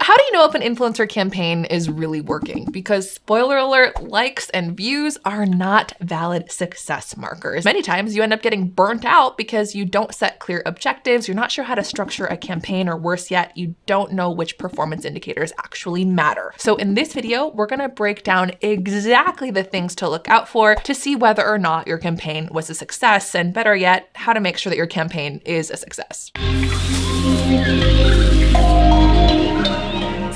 how do you know if an influencer campaign is really working? Because spoiler alert, likes and views are not valid success markers. Many times you end up getting burnt out because you don't set clear objectives, you're not sure how to structure a campaign, or worse yet, you don't know which performance indicators actually matter. So in this video, we're gonna break down exactly the things to look out for to see whether or not your campaign was a success, and better yet, how to make sure that your campaign is a success.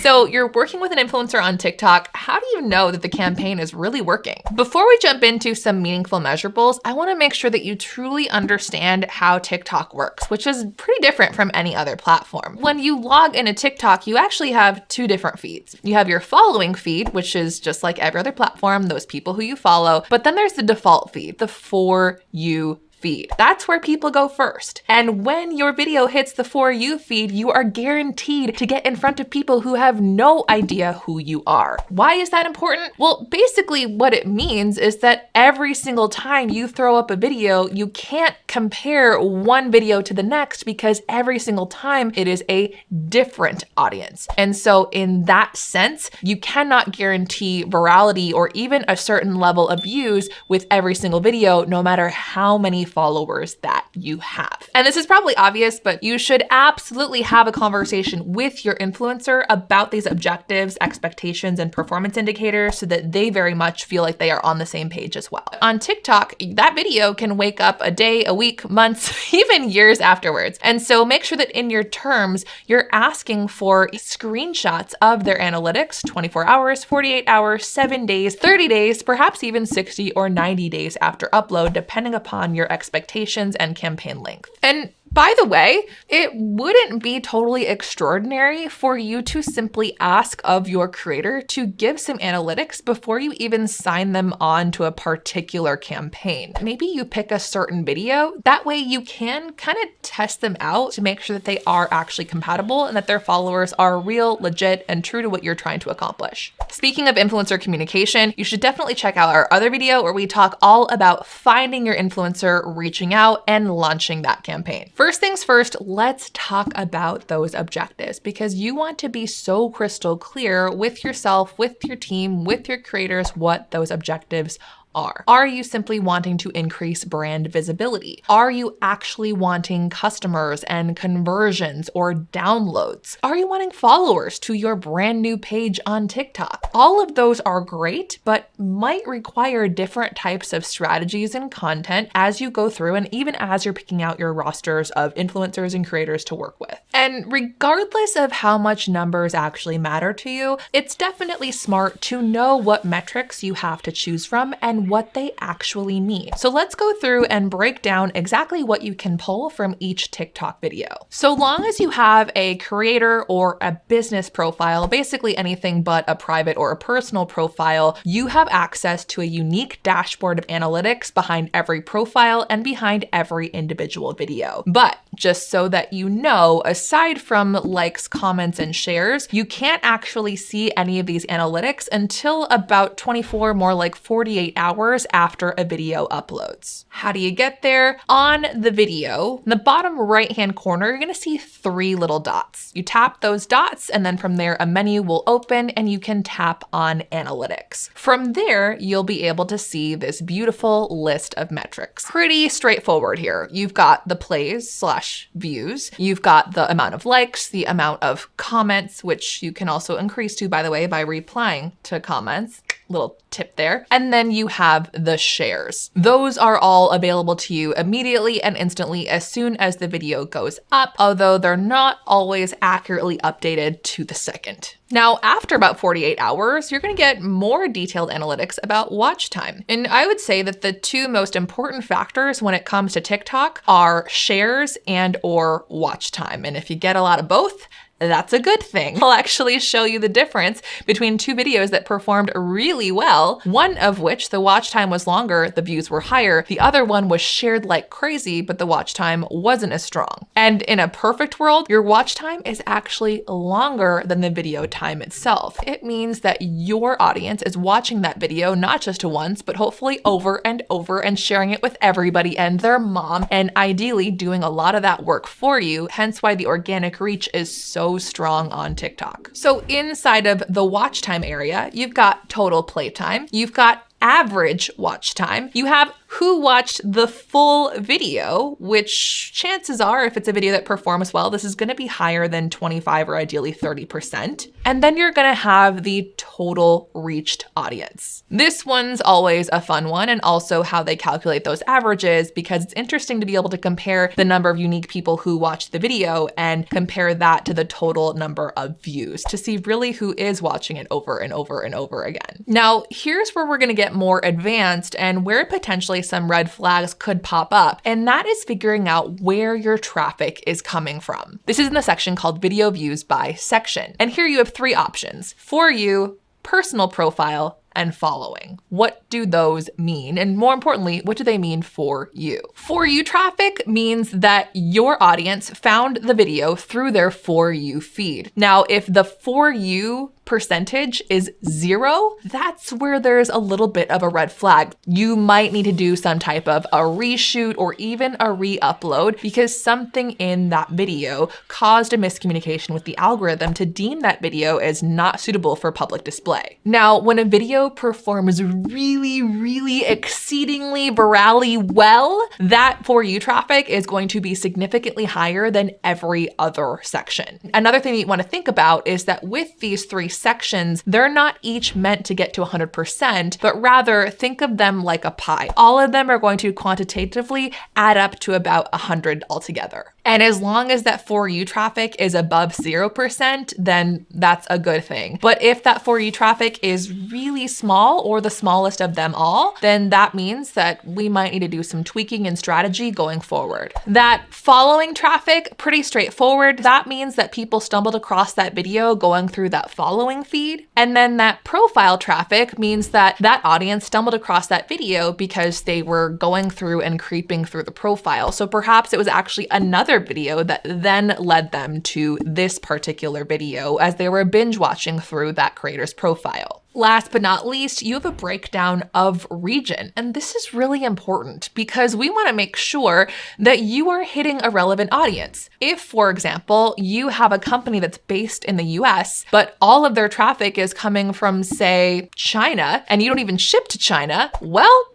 So you're working with an influencer on TikTok. How do you know that the campaign is really working? Before we jump into some meaningful measurables, I wanna make sure that you truly understand how TikTok works, which is pretty different from any other platform. When you log into TikTok, you actually have two different feeds. You have your following feed, which is just like every other platform, those people who you follow, but then there's the default feed, the For You feed. That's where people go first. And when your video hits the For You feed, you are guaranteed to get in front of people who have no idea who you are. Why is that important? Well, basically what it means is that every single time you throw up a video, you can't compare one video to the next because every single time it is a different audience. And so in that sense, you cannot guarantee virality or even a certain level of views with every single video, no matter how many followers that you have. And this is probably obvious, but you should absolutely have a conversation with your influencer about these objectives, expectations, and performance indicators so that they very much feel like they are on the same page as well. On TikTok, that video can wake up a day, a week, months, even years afterwards. And so make sure that in your terms, you're asking for screenshots of their analytics, 24 hours, 48 hours, 7 days, 30 days, perhaps even 60 or 90 days after upload, depending upon your expectations and campaign length. And by the way, it wouldn't be totally extraordinary for you to simply ask of your creator to give some analytics before you even sign them on to a particular campaign. Maybe you pick a certain video. That way you can kind of test them out to make sure that they are actually compatible and that their followers are real, legit, and true to what you're trying to accomplish. Speaking of influencer communication, you should definitely check out our other video where we talk all about finding your influencer, reaching out, and launching that campaign. First things first, let's talk about those objectives because you want to be so crystal clear with yourself, with your team, with your creators, what those objectives are. Are you simply wanting to increase brand visibility? Are you actually wanting customers and conversions or downloads? Are you wanting followers to your brand new page on TikTok? All of those are great, but might require different types of strategies and content as you go through and even as you're picking out your rosters of influencers and creators to work with. And regardless of how much numbers actually matter to you, it's definitely smart to know what metrics you have to choose from and what they actually mean. So let's go through and break down exactly what you can pull from each TikTok video. So long as you have a creator or a business profile, basically anything but a private or a personal profile, you have access to a unique dashboard of analytics behind every profile and behind every individual video. But just so that you know, aside from likes, comments, and shares, you can't actually see any of these analytics until about 24, more like 48 hours after a video uploads. How do you get there? On the video, in the bottom right-hand corner, you're gonna see 3 little dots. You tap those dots, and then from there, a menu will open and you can tap on analytics. From there, you'll be able to see this beautiful list of metrics. Pretty straightforward here. You've got the plays/views. You've got the amount of likes, the amount of comments, which you can also increase to, by the way, by replying to comments. Little tip there. And then you have the shares. Those are all available to you immediately and instantly as soon as the video goes up, although they're not always accurately updated to the second. Now, after about 48 hours, you're gonna get more detailed analytics about watch time. And I would say that the 2 most important factors when it comes to TikTok are shares and or watch time. And if you get a lot of both, that's a good thing. I'll actually show you the difference between 2 videos that performed really well, one of which the watch time was longer, the views were higher, the other one was shared like crazy, but the watch time wasn't as strong. And in a perfect world, your watch time is actually longer than the video time itself. It means that your audience is watching that video not just once, but hopefully over and over and sharing it with everybody and their mom, and ideally doing a lot of that work for you, hence why the organic reach is so so strong on TikTok. So inside of the watch time area, you've got total playtime, you've got average watch time, you have who watched the full video, which chances are, if it's a video that performs well, this is gonna be higher than 25 or ideally 30%. And then you're gonna have the total reached audience. This one's always a fun one, and also how they calculate those averages, because it's interesting to be able to compare the number of unique people who watched the video and compare that to the total number of views to see really who is watching it over and over and over again. Now, here's where we're gonna get more advanced and where potentially some red flags could pop up, and that is figuring out where your traffic is coming from. This is in the section called Video Views by Section. And here you have 3 options: For You, Personal Profile, and Following. What do those mean? And more importantly, what do they mean for you? For You traffic means that your audience found the video through their For You feed. Now, if the For You percentage is 0, that's where there's a little bit of a red flag. You might need to do some type of a reshoot or even a re-upload because something in that video caused a miscommunication with the algorithm to deem that video as not suitable for public display. Now, when a video performs really exceedingly virally well, that For You traffic is going to be significantly higher than every other section. Another thing that you want to think about is that with these 3 sections, they're not each meant to get to 100%, but rather think of them like a pie. All of them are going to quantitatively add up to about 100 altogether. And as long as that For You traffic is above 0%, then that's a good thing. But if that For You traffic is really small or the smallest of them all, then that means that we might need to do some tweaking and strategy going forward. That following traffic, pretty straightforward. That means that people stumbled across that video going through that following feed. And then that profile traffic means that that audience stumbled across that video because they were going through and creeping through the profile. So perhaps it was actually another video that then led them to this particular video as they were binge watching through that creator's profile. Last but not least, you have a breakdown of region. And this is really important because we want to make sure that you are hitting a relevant audience. If, for example, you have a company that's based in the US, but all of their traffic is coming from, say, China, and you don't even ship to China, well,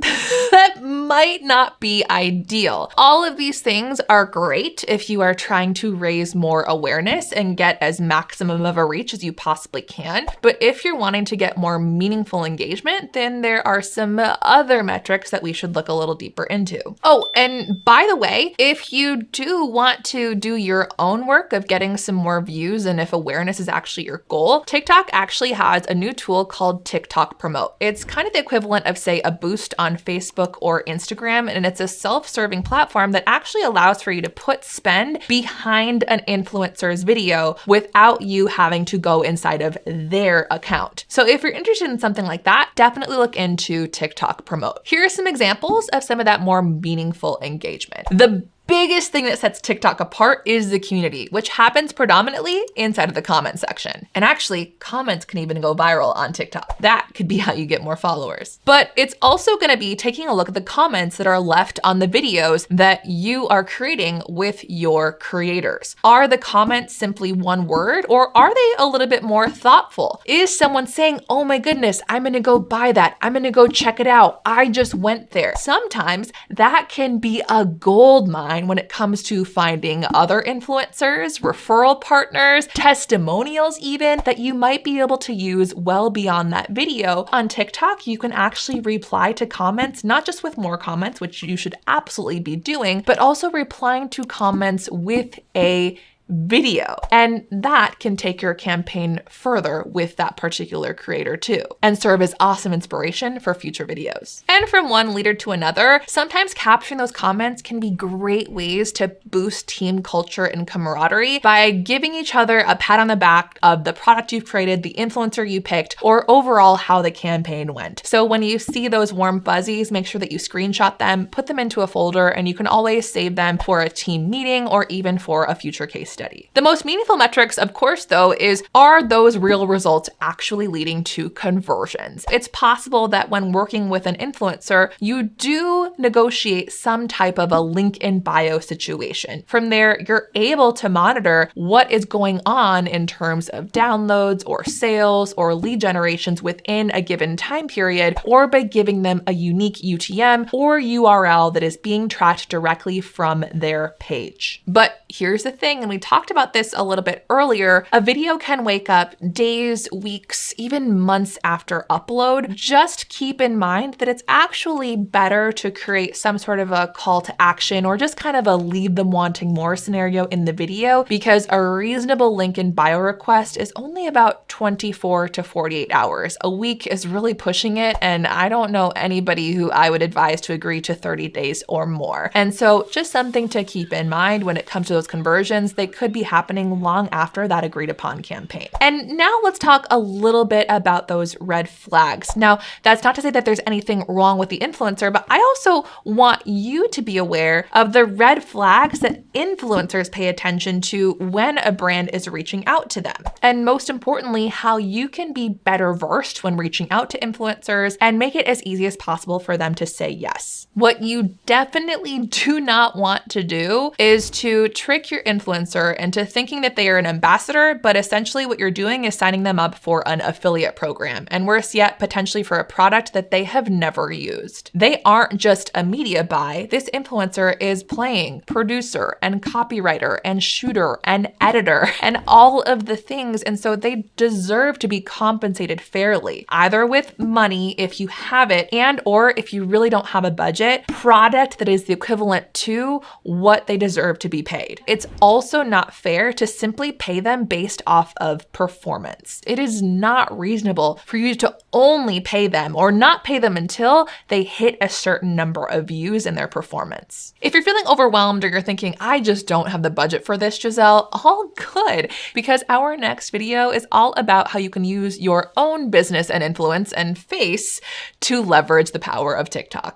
that might not be ideal. All of these things are great if you are trying to raise more awareness and get as maximum of a reach as you possibly can. But if you're wanting to get more meaningful engagement, then there are some other metrics that we should look a little deeper into. Oh, and by the way, if you do want to do your own work of getting some more views and if awareness is actually your goal, TikTok actually has a new tool called TikTok Promote. It's kind of the equivalent of, say, a boost on Facebook or Instagram, and it's a self-serving platform that actually allows for you to put spend behind an influencer's video without you having to go inside of their account. So if you're interested in something like that, definitely look into TikTok Promote. Here are some examples of some of that more meaningful engagement. The biggest thing that sets TikTok apart is the community, which happens predominantly inside of the comment section. And actually, comments can even go viral on TikTok. That could be how you get more followers. But it's also gonna be taking a look at the comments that are left on the videos that you are creating with your creators. Are the comments simply one word, or are they a little bit more thoughtful? Is someone saying, oh my goodness, I'm gonna go buy that. I'm gonna go check it out. I just went there. Sometimes that can be a gold mine when it comes to finding other influencers, referral partners, testimonials even, that you might be able to use well beyond that video. On TikTok, you can actually reply to comments, not just with more comments, which you should absolutely be doing, but also replying to comments with a video. And that can take your campaign further with that particular creator too, and serve as awesome inspiration for future videos. And from one leader to another, sometimes capturing those comments can be great ways to boost team culture and camaraderie by giving each other a pat on the back of the product you've created, the influencer you picked, or overall how the campaign went. So when you see those warm fuzzies, make sure that you screenshot them, put them into a folder, and you can always save them for a team meeting or even for a future case study. The most meaningful metrics, of course, though, are those real results actually leading to conversions? It's possible that when working with an influencer, you do negotiate some type of a link in bio situation. From there, you're able to monitor what is going on in terms of downloads or sales or lead generations within a given time period, or by giving them a unique UTM or URL that is being tracked directly from their page. But here's the thing, and we talked about this a little bit earlier, a video can wake up days, weeks, even months after upload. Just keep in mind that it's actually better to create some sort of a call to action or just kind of a leave them wanting more scenario in the video, because a reasonable link in bio request is only about 24 to 48 hours. A week is really pushing it, and I don't know anybody who I would advise to agree to 30 days or more. And so just something to keep in mind when it comes to those conversions. They could be happening long after that agreed upon campaign. And now let's talk a little bit about those red flags. Now, that's not to say that there's anything wrong with the influencer, but I also want you to be aware of the red flags that influencers pay attention to when a brand is reaching out to them. And most importantly, how you can be better versed when reaching out to influencers and make it as easy as possible for them to say yes. What you definitely do not want to do is to trick your influencer into thinking that they are an ambassador, but essentially what you're doing is signing them up for an affiliate program, and worse yet, potentially for a product that they have never used. They aren't just a media buy. This influencer is playing producer and copywriter and shooter and editor and all of the things, and so they deserve to be compensated fairly, either with money if you have it, and or if you really don't have a budget, product that is the equivalent to what they deserve to be paid. It's also not fair to simply pay them based off of performance. It is not reasonable for you to only pay them or not pay them until they hit a certain number of views in their performance. If you're feeling overwhelmed or you're thinking, I just don't have the budget for this, Giselle, all good, because our next video is all about how you can use your own business and influence and face to leverage the power of TikTok.